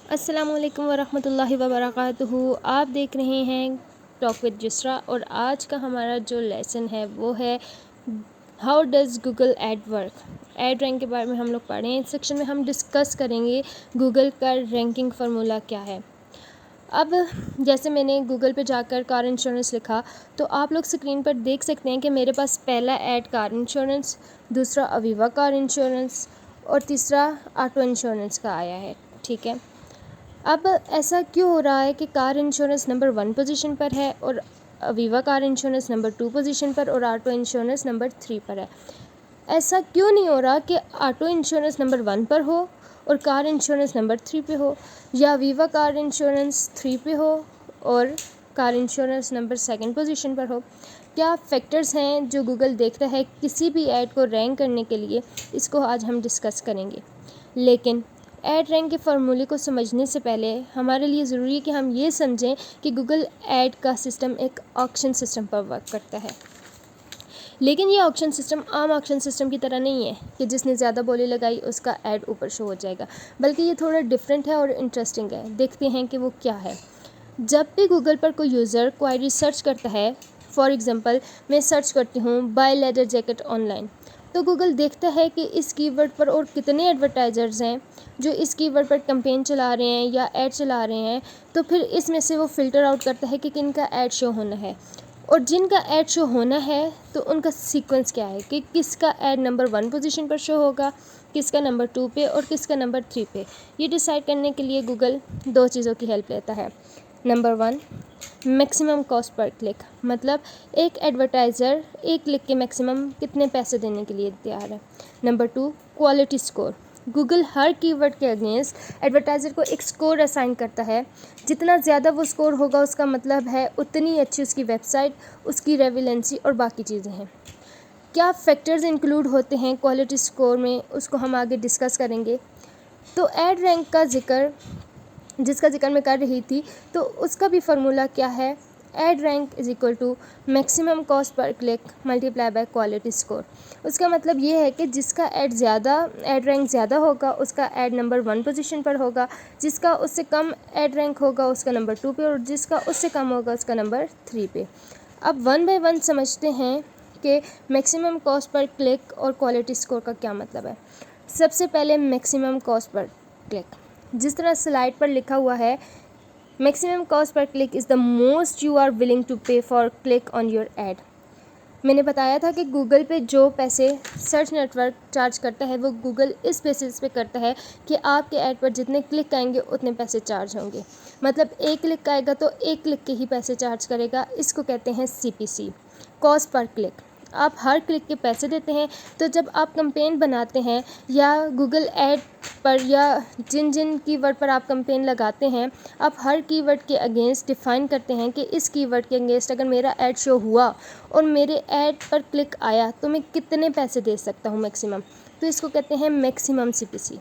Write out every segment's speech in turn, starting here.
अस्सलाम वालेकुम वरहमतुल्लाहि वबरकातुहू। आप देख रहे हैं टॉक विद जुसरा और आज का हमारा जो लेसन है वो है how does Google add work. Add rank के बारे में हम लोग पढ़ें। इस सेक्शन में हम डिस्कस करेंगे गूगल का रैंकिंग फार्मूला क्या है। अब जैसे मैंने गूगल पे जाकर कार इंश्योरेंस लिखा तो आप लोग स्क्रीन पर देख सकते हैं कि मेरे पास पहला ऐड कार इंश्योरेंस, दूसरा अवीवा कार इंश्योरेंस और तीसरा ऑटो इंश्योरेंस का आया है। ठीक है, अब ऐसा क्यों हो रहा है कि कार इंश्योरेंस नंबर 1 पोजीशन पर है और Aviva car insurance number 2 position पर और ऑटो इंश्योरेंस नंबर 3 पर है। ऐसा क्यों नहीं हो रहा कि ऑटो इंश्योरेंस नंबर 1 पर हो और कार इंश्योरेंस नंबर 3 पे हो, या अवीवा कार इंश्योरेंस 3 पे हो और कार इंश्योरेंस नंबर 2 पोजीशन पर हो। क्या फैक्टर्स हैं जो गूगल देखता है किसी भी ऐड को रैंक करने के लिए, इसको आज हम डिस्कस करेंगे। लेकिन ऐड रैंक के फार्मूले को समझने से पहले हमारे लिए ज़रूरी है कि हम ये समझें कि गूगल ऐड का सिस्टम एक ऑक्शन सिस्टम पर वर्क करता है। लेकिन ये ऑक्शन सिस्टम आम ऑक्शन सिस्टम की तरह नहीं है कि जिसने ज़्यादा बोली लगाई उसका ऐड ऊपर शो हो जाएगा, बल्कि ये थोड़ा डिफरेंट है और इंटरेस्टिंग है। देखते हैं कि वो क्या है। जब भी गूगल पर कोई यूज़र क्वायरी सर्च करता है, फॉर एग्ज़ाम्पल मैं सर्च करती हूँ बाय लेदर जैकेट ऑनलाइन, तो गूगल देखता है कि इस कीवर्ड पर और कितने एडवर्टाइजर्स हैं जो इस कीवर्ड पर कैंपेन चला रहे हैं या ऐड चला रहे हैं। तो फिर इसमें से वो फ़िल्टर आउट करता है कि किन का ऐड शो होना है, और जिनका ऐड शो होना है तो उनका सीक्वेंस क्या है कि किसका ऐड नंबर 1 पोजीशन पर शो होगा, किसका नंबर 2 पे और किसका नंबर 3 पे। ये डिसाइड करने के लिए गूगल दो चीज़ों की हेल्प लेता है। नंबर 1, मैक्सिमम कॉस्ट पर क्लिक, मतलब एक एडवर्टाइज़र एक क्लिक के मैक्सिमम कितने पैसे देने के लिए तैयार है। Number 2, quality score. गूगल हर कीवर्ड के अगेंस्ट एडवर्टाइज़र को एक स्कोर असाइन करता है। जितना ज़्यादा वो स्कोर होगा उसका मतलब है उतनी अच्छी उसकी वेबसाइट, उसकी रेविलेंसी और बाकी चीज़ें हैं। क्या फैक्टर्स इंक्लूड होते हैं क्वालिटी स्कोर में, उसको हम आगे डिस्कस करेंगे। तो ऐड रैंक का जिसका जिक्र मैं कर रही थी, तो उसका भी फार्मूला क्या है। Ad rank is equal to maximum cost पर click multiply by quality score. उसका मतलब ये है कि जिसका ऐड रैंक ज़्यादा होगा उसका ऐड नंबर 1 पोजीशन पर होगा, जिसका उससे कम ऐड रैंक होगा उसका नंबर 2 पे और जिसका उससे कम होगा उसका नंबर 3 पे। अब 1 बाय 1 समझते हैं कि मैक्सिमम कॉस्ट पर क्लिक और क्वालिटी स्कोर का क्या मतलब है। सबसे पहले मैक्सिमम कॉस्ट पर क्लिक, जिस तरह स्लाइड पर लिखा हुआ है, मैक्सिमम कॉस्ट पर click is the most you are willing to pay for click on your ad. मैंने बताया था कि गूगल पे जो पैसे सर्च नेटवर्क चार्ज करता है वो गूगल इस बेसिस पे करता है कि आपके ऐड पर जितने क्लिक आएंगे उतने पैसे चार्ज होंगे। मतलब एक क्लिक आएगा तो एक क्लिक के ही पैसे चार्ज करेगा। इसको कहते हैं CPC, कॉस्ट पर क्लिक। आप हर क्लिक के पैसे देते हैं। तो जब आप कैंपेन बनाते हैं या गूगल ऐड पर या जिन जिन कीवर्ड पर आप कैंपेन लगाते हैं, आप हर कीवर्ड के अगेंस्ट डिफ़ाइन करते हैं कि इस कीवर्ड के अगेंस्ट अगर मेरा ऐड शो हुआ और मेरे ऐड पर क्लिक आया तो मैं कितने पैसे दे सकता हूँ मैक्सिमम। तो इसको कहते हैं मैक्सिमम CPC।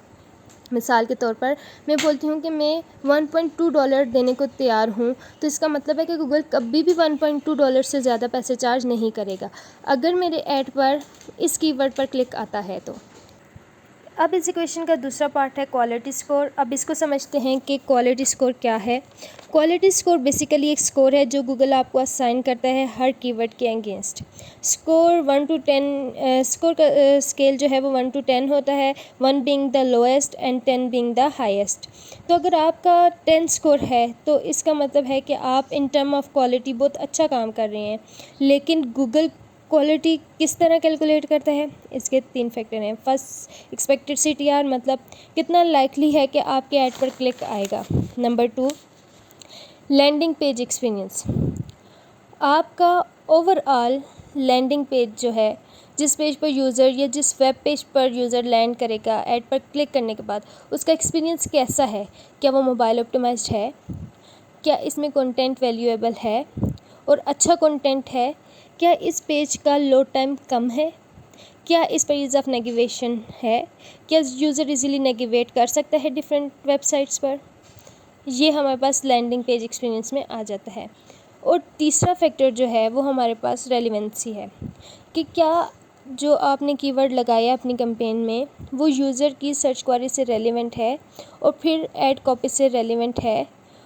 मिसाल के तौर पर मैं बोलती हूँ कि मैं $1.2 देने को तैयार हूँ, तो इसका मतलब है कि गूगल कभी भी $1.2 से ज़्यादा पैसे चार्ज नहीं करेगा अगर मेरे ऐड पर इस कीवर्ड पर क्लिक आता है तो। अब इस इक्वेशन का दूसरा पार्ट है क्वालिटी स्कोर। अब इसको समझते हैं कि क्वालिटी स्कोर क्या है। क्वालिटी स्कोर बेसिकली एक स्कोर है जो गूगल आपको असाइन करता है हर कीवर्ड के अगेंस्ट। स्कोर 1 to 10 स्कोर का स्केल जो है वो 1 to 10 होता है, 1 being the lowest and 10 being the highest. तो अगर आपका 10 स्कोर है तो इसका मतलब है कि आप इन टर्म ऑफ क्वालिटी बहुत अच्छा काम कर रहे हैं। लेकिन गूगल क्वालिटी किस तरह कैलकुलेट करता है, इसके 3 फैक्टर हैं। फर्स्ट, एक्सपेक्टेड CTR, मतलब कितना लाइकली है कि आपके ऐड पर क्लिक आएगा। नंबर 2, लैंडिंग पेज एक्सपीरियंस, आपका ओवरऑल लैंडिंग पेज जो है, जिस पेज पर यूज़र या जिस वेब पेज पर यूज़र लैंड करेगा ऐड पर क्लिक करने के बाद, उसका एक्सपीरियंस कैसा है। क्या वो मोबाइल ऑप्टिमाइज्ड है, क्या इसमें कंटेंट वैल्यूएबल है और अच्छा कंटेंट है, क्या इस पेज का लोड टाइम कम है, क्या इस पर ईज़ ऑफ नेविगेशन है, क्या यूज़र इजीली नेविगेट कर सकता है डिफरेंट वेबसाइट्स पर। ये हमारे पास लैंडिंग पेज एक्सपीरियंस में आ जाता है। और तीसरा फैक्टर जो है वो हमारे पास रेलिवेंसी है कि क्या जो आपने कीवर्ड लगाया अपनी कैंपेन में वो यूज़र की सर्च क्वेरी से रेलेवेंट है और फिर ऐड कॉपी से रेलेवेंट है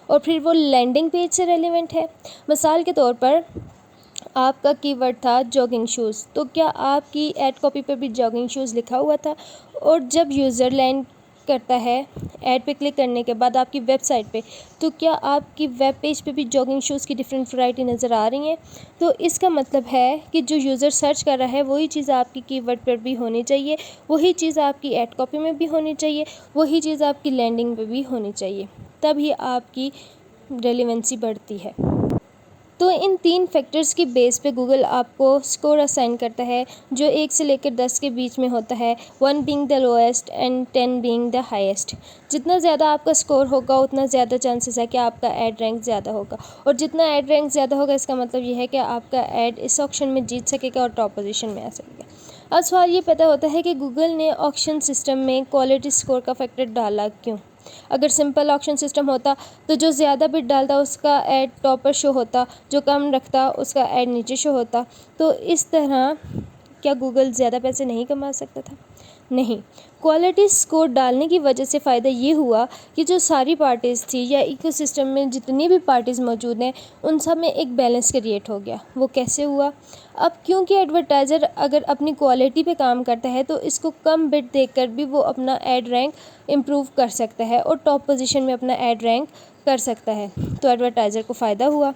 और फिर वो लैंडिंग पेज से रेलेवेंट है। मिसाल के तौर पर आपका कीवर्ड था जॉगिंग शूज़, तो क्या आपकी ऐड कॉपी पर भी जॉगिंग शूज़ लिखा हुआ था? और जब यूज़र लैंड करता है ऐड पे क्लिक करने के बाद आपकी वेबसाइट पे, तो क्या आपकी वेब पेज पे भी जॉगिंग शूज़ की डिफरेंट वैरायटी नज़र आ रही हैं? तो इसका मतलब है कि जो यूज़र सर्च कर रहा है वही चीज़ आपकी कीवर्ड पर भी होनी चाहिए, वही चीज़ आपकी ऐड कॉपी में भी होनी चाहिए, वही चीज़ आपकी लैंडिंग पे भी होनी चाहिए, तभी आपकी रेलेवेंसी बढ़ती है। तो इन 3 फैक्टर्स की बेस पे गूगल आपको स्कोर असाइन करता है जो 1 से लेकर 10 के बीच में होता है, 1 being the lowest and 10 being the highest. जितना ज़्यादा आपका स्कोर होगा उतना ज़्यादा चांसेस है कि आपका ऐड रैंक ज़्यादा होगा, और जितना ऐड रैंक ज़्यादा होगा इसका मतलब ये है कि आपका ऐड इस ऑक्शन में जीत सकेगा और टॉप पोजीशन में आ सकेगा। अब सवाल ये पैदा होता है कि गूगल ने ऑक्शन सिस्टम में क्वालिटी स्कोर का फैक्टर डाला क्यों? अगर सिंपल ऑक्शन सिस्टम होता तो जो ज़्यादा बिड डालता उसका ऐड टॉप पर शो होता, जो कम रखता उसका ऐड नीचे शो होता। तो इस तरह क्या गूगल ज़्यादा पैसे नहीं कमा सकता था? नहीं। क्वालिटी स्कोर डालने की वजह से फ़ायदा ये हुआ कि जो सारी पार्टीज़ थी या इकोसिस्टम में जितनी भी पार्टीज़ मौजूद हैं उन सब में एक बैलेंस क्रिएट हो गया। वो कैसे हुआ? अब क्योंकि एडवर्टाइज़र अगर अपनी क्वालिटी पे काम करता है तो इसको कम बिड देकर भी वो अपना ऐड रैंक इम्प्रूव कर सकता है और टॉप पोजीशन में अपना ऐड रैंक कर सकता है। तो एडवर्टाइज़र को फ़ायदा हुआ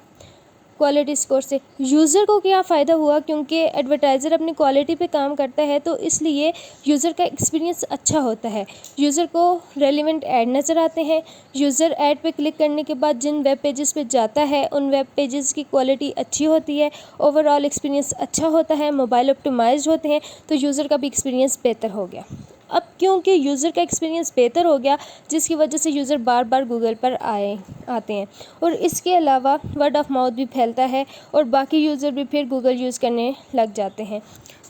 क्वालिटी स्कोर से। यूज़र को क्या फ़ायदा हुआ? क्योंकि एडवर्टाइज़र अपनी क्वालिटी पे काम करता है तो इसलिए यूज़र का एक्सपीरियंस अच्छा होता है, यूज़र को रेलेवेंट ऐड नज़र आते हैं। यूज़र ऐड पे क्लिक करने के बाद जिन वेब पेजेस पे जाता है उन वेब पेजेस की क्वालिटी अच्छी होती है, ओवरऑल एक्सपीरियंस अच्छा होता है, मोबाइल ऑप्टिमाइज्ड होते हैं, तो यूज़र का भी एक्सपीरियंस बेहतर हो गया। अब क्योंकि यूज़र का एक्सपीरियंस बेहतर हो गया जिसकी वजह से यूज़र बार बार गूगल पर आते हैं, और इसके अलावा वर्ड ऑफ माउथ भी फैलता है और बाकी यूज़र भी फिर गूगल यूज़ करने लग जाते हैं।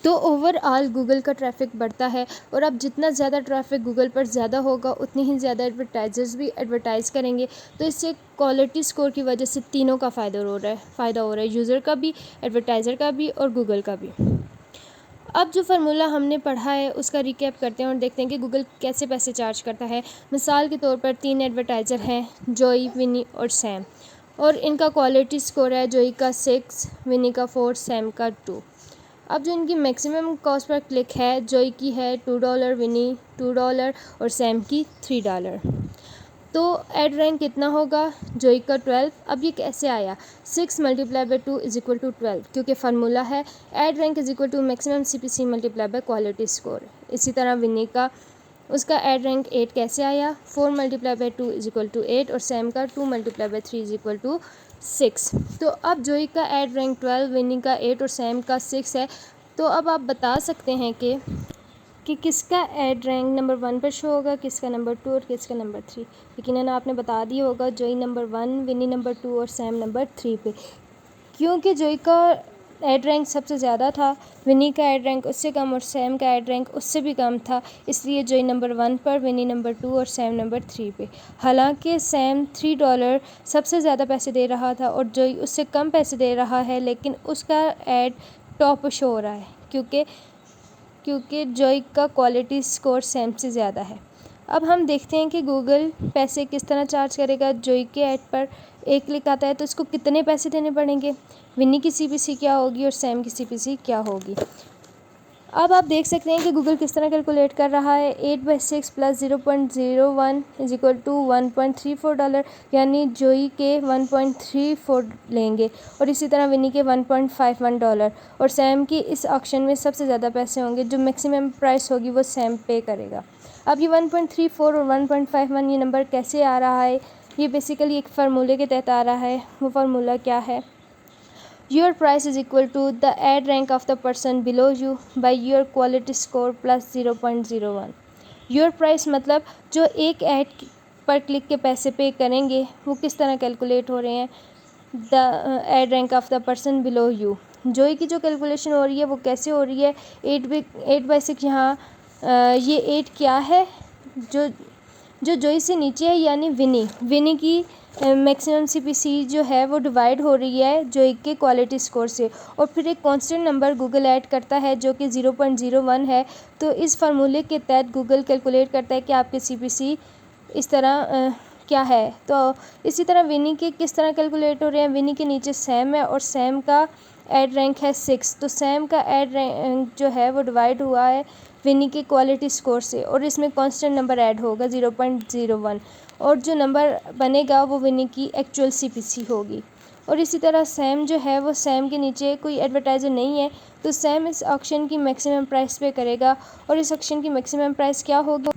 तो ओवरऑल गूगल का ट्रैफिक बढ़ता है, और अब जितना ज़्यादा ट्रैफिक गूगल पर ज़्यादा होगा उतनी ही ज़्यादा एडवर्टाइज़र्स भी एडवर्टाइज़ करेंगे। तो इससे क्वालिटी स्कोर की वजह से तीनों का फ़ायदा हो रहा है, यूज़र का भी, एडवर्टाइज़र का भी और गूगल का भी। अब जो फार्मूला हमने पढ़ा है उसका रिकैप करते हैं और देखते हैं कि गूगल कैसे पैसे चार्ज करता है। मिसाल के तौर पर 3 एडवर्टाइज़र हैं, जॉई, विनी और सैम, और इनका क्वालिटी स्कोर है जॉई का 6, विनी का 4, सैम का 2। अब जो इनकी मैक्सिमम कॉस्ट पर क्लिक है, जॉई की है $2, विनी $2 और सैम की $3। तो ऐड रैंक कितना होगा? जॉई का 12। अब ये कैसे आया? 6 multiply by 2 is equal to 12, क्योंकि फार्मूला है ad rank is equal to maximum CPC multiply by quality score. इसी तरह विनी का, उसका ऐड रैंक 8 कैसे आया? 4 multiply by 2 is equal to 8, और सैम का 2 multiply by 3 is equal to 6। तो अब जॉई का ऐड रैंक 12, विनी का 8 और सैम का 6 है। तो अब आप बता सकते हैं कि किसका ऐड रैंक नंबर 1 पर शो होगा, किसका नंबर 2 और किसका नंबर 3। यकीनन आपने बता दिया होगा जॉई नंबर 1, विनी नंबर 2 और सैम नंबर 3 पे, क्योंकि जॉई का ऐड रैंक सबसे ज़्यादा था, विनी का ऐड रैंक उससे कम और सैम का ऐड रैंक उससे भी कम था, इसलिए जॉई नंबर 1 पर, विनी नंबर 2 और सैम नंबर 3 पे। हालांकि सैम $3 सबसे ज़्यादा पैसे दे रहा था और जॉई उससे कम पैसे दे रहा है, लेकिन उसका ऐड टॉप शो हो रहा है क्योंकि जॉई का क्वालिटी स्कोर सैम से ज़्यादा है। अब हम देखते हैं कि गूगल पैसे किस तरह चार्ज करेगा। जॉई के ऐड पर एक क्लिक आता है तो इसको कितने पैसे देने पड़ेंगे, विनी की CPC क्या होगी और सैम की CPC क्या होगी। अब आप देख सकते हैं कि गूगल किस तरह कैलकुलेट कर रहा है। 8/6 प्लस 0.01 इज इक्वल टू $1.34, यानी जॉई के 1.34 लेंगे, और इसी तरह विनी के $1.51, और सैम की इस ऑक्शन में सबसे ज़्यादा पैसे होंगे, जो मैक्सिमम प्राइस होगी वो सैम पे करेगा। अब ये 1.34 और 1.51 ये नंबर कैसे आ रहा है? ये बेसिकली एक फार्मूले के तहत आ रहा है। वो फार्मूला क्या है? Your price is equal to the ad rank of the person below you by your quality score plus 0.01। Your price मतलब जो एक ऐड पर क्लिक के पैसे पे करेंगे वो किस तरह कैलकुलेट हो रहे हैं? The ad rank of the person below you. जॉई की जो कैलकुलेशन हो रही है वो कैसे हो रही है? 8/6 यहाँ ये 8 क्या है? जो जो जोई से नीचे है यानी विनी की मैक्सिमम सीपीसी जो है वो डिवाइड हो रही है जोई के क्वालिटी स्कोर से, और फिर एक कांस्टेंट नंबर गूगल ऐड करता है जो कि 0.01 है। तो इस फार्मूले के तहत गूगल कैलकुलेट करता है कि आपके सीपीसी इस तरह क्या है। तो इसी तरह विनी के किस तरह कैलकुलेट हो रहे हैं, विनी के नीचे सैम है और सैम का ऐड रैंक है 6, तो सैम का ऐड रैंक जो है वो डिवाइड हुआ है विनी के क्वालिटी स्कोर से, और इसमें कांस्टेंट नंबर ऐड होगा 0.01, और जो नंबर बनेगा वो विनी की एक्चुअल सीपीसी होगी। और इसी तरह सैम जो है वो सैम के नीचे कोई एडवर्टाइज़र नहीं है, तो सैम इस ऑक्शन की मैक्सिमम प्राइस पे करेगा, और इस ऑक्शन की मैक्सिमम प्राइस क्या होगी।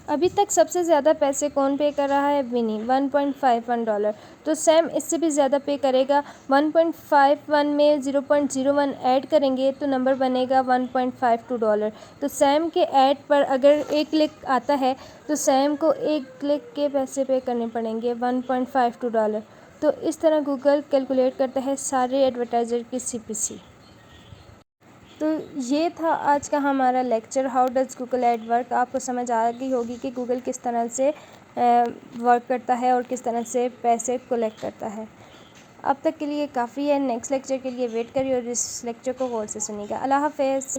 अभी तक सबसे ज़्यादा पैसे कौन पे कर रहा है, विनी, $1.51। तो सैम इससे भी ज़्यादा पे करेगा। 1.51 में 0.01 ऐड करेंगे तो नंबर बनेगा $1.52। तो सैम के ऐड पर अगर एक क्लिक आता है तो सैम को एक क्लिक के पैसे पे करने पड़ेंगे $1.52। तो इस तरह गूगल कैलकुलेट करता है सारे एडवर्टाइज़र की सीपीसी। तो ये था आज का हमारा lecture, how does Google add work. आपको समझ आ गई होगी कि गूगल किस तरह से वर्क करता है और किस तरह से पैसे कलेक्ट करता है। अब तक के लिए काफ़ी है, नेक्स्ट लेक्चर के लिए वेट करिए और इस लेक्चर को गौर से सुनिएगा। अल्लाह हाफ़िज़।